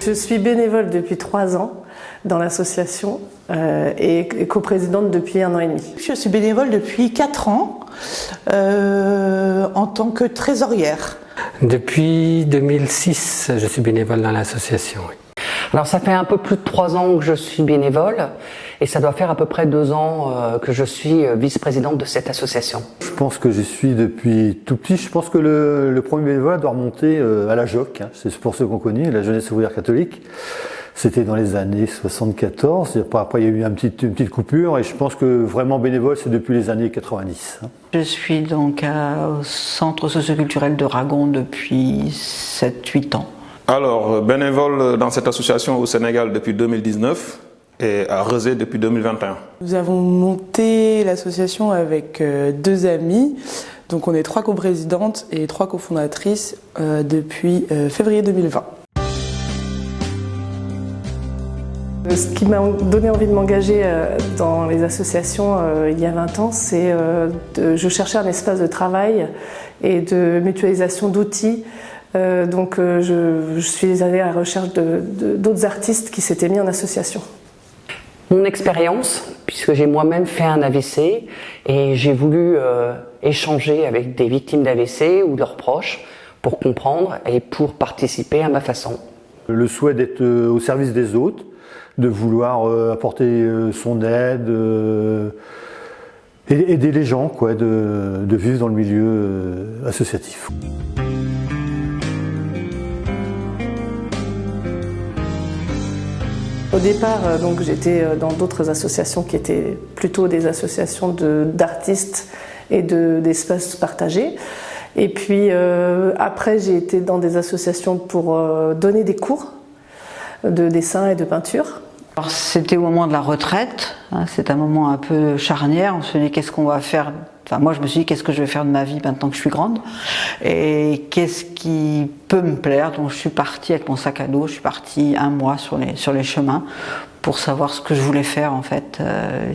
Je suis bénévole depuis 3 ans dans l'association et coprésidente depuis 1 an et demi. Je suis bénévole depuis 4 ans en tant que trésorière. Depuis 2006, je suis bénévole dans l'association. Oui. Alors ça fait un peu plus de 3 ans que je suis bénévole et ça doit faire à peu près 2 ans que je suis vice-présidente de cette association. Je pense que j'y suis depuis tout petit. Je pense que le premier bénévolat doit remonter à la JOC, c'est pour ceux qu'on connaît, la Jeunesse ouvrière catholique. C'était dans les années 74, après il y a eu une petite coupure et je pense que vraiment bénévole c'est depuis les années 90. Je suis donc au centre socioculturel de Ragon depuis 7-8 ans. Alors, bénévole dans cette association au Sénégal depuis 2019 et à Rezé depuis 2021. Nous avons monté l'association avec 2 amies, donc on est 3 coprésidentes et 3 cofondatrices depuis février 2020. Ce qui m'a donné envie de m'engager dans les associations il y a 20 ans, c'est je cherchais un espace de travail et de mutualisation d'outils. Donc je suis allée à la recherche d'autres artistes qui s'étaient mis en association. Mon expérience, puisque j'ai moi-même fait un AVC et j'ai voulu échanger avec des victimes d'AVC ou leurs proches pour comprendre et pour participer à ma façon. Le souhait d'être au service des autres, de vouloir apporter son aide, aider les gens, quoi, de vivre dans le milieu associatif. Au départ, donc, j'étais dans d'autres associations qui étaient plutôt des associations d'artistes et d'espaces partagés. Et puis après, j'ai été dans des associations pour donner des cours de dessin et de peinture. C'était au moment de la retraite, c'est un moment un peu charnière, on se dit qu'est-ce qu'on va faire. Enfin, moi je me suis dit qu'est-ce que je vais faire de ma vie maintenant que je suis grande et qu'est-ce qui peut me plaire. Donc je suis partie avec mon sac à dos, je suis partie 1 mois sur les chemins pour savoir ce que je voulais faire en fait,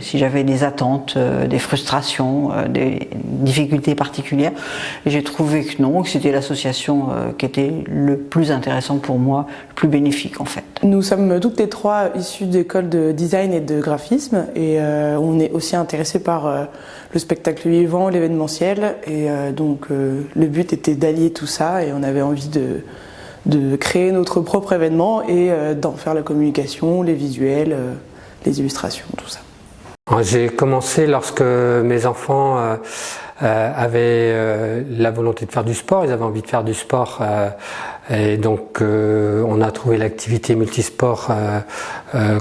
si j'avais des attentes, des frustrations, des difficultés particulières. Et j'ai trouvé que non, que c'était l'association qui était le plus intéressant pour moi, le plus bénéfique en fait. Nous sommes toutes les 3 issues d'écoles de design et de graphisme et on est aussi intéressés par le spectacle vivant, l'événementiel et donc le but était d'allier tout ça et on avait envie de créer notre propre événement et d'en faire la communication, les visuels, les illustrations, tout ça. J'ai commencé lorsque mes enfants avaient la volonté de faire du sport, ils avaient envie de faire du sport et donc on a trouvé l'activité multisport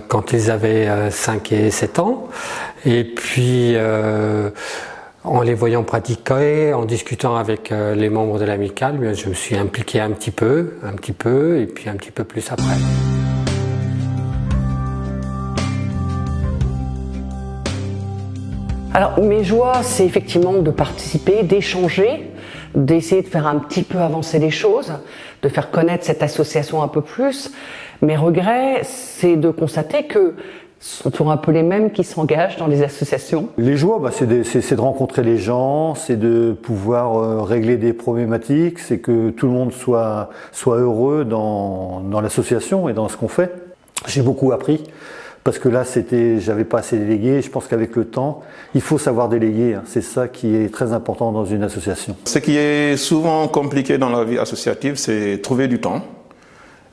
quand ils avaient 5 et 7 ans et puis en les voyant pratiquer, en discutant avec les membres de l'amicale, je me suis impliqué un petit peu, et puis un petit peu plus après. Alors mes joies, c'est effectivement de participer, d'échanger, d'essayer de faire un petit peu avancer les choses, de faire connaître cette association un peu plus. Mes regrets, c'est de constater que ce sont toujours un peu les mêmes qui s'engagent dans les associations. Les joies, c'est de rencontrer les gens, c'est de pouvoir régler des problématiques, c'est que tout le monde soit heureux dans l'association et dans ce qu'on fait. J'ai beaucoup appris parce que là, j'avais pas assez délégué. Je pense qu'avec le temps, il faut savoir déléguer. C'est ça qui est très important dans une association. Ce qui est souvent compliqué dans la vie associative, c'est trouver du temps.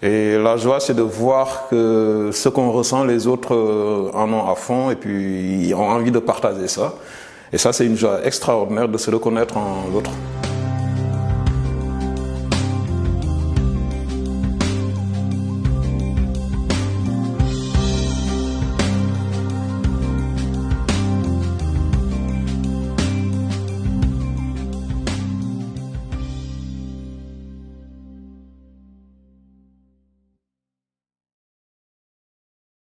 Et la joie, c'est de voir que ce qu'on ressent, les autres en ont à fond et puis ils ont envie de partager ça. Et ça, c'est une joie extraordinaire de se reconnaître en l'autre.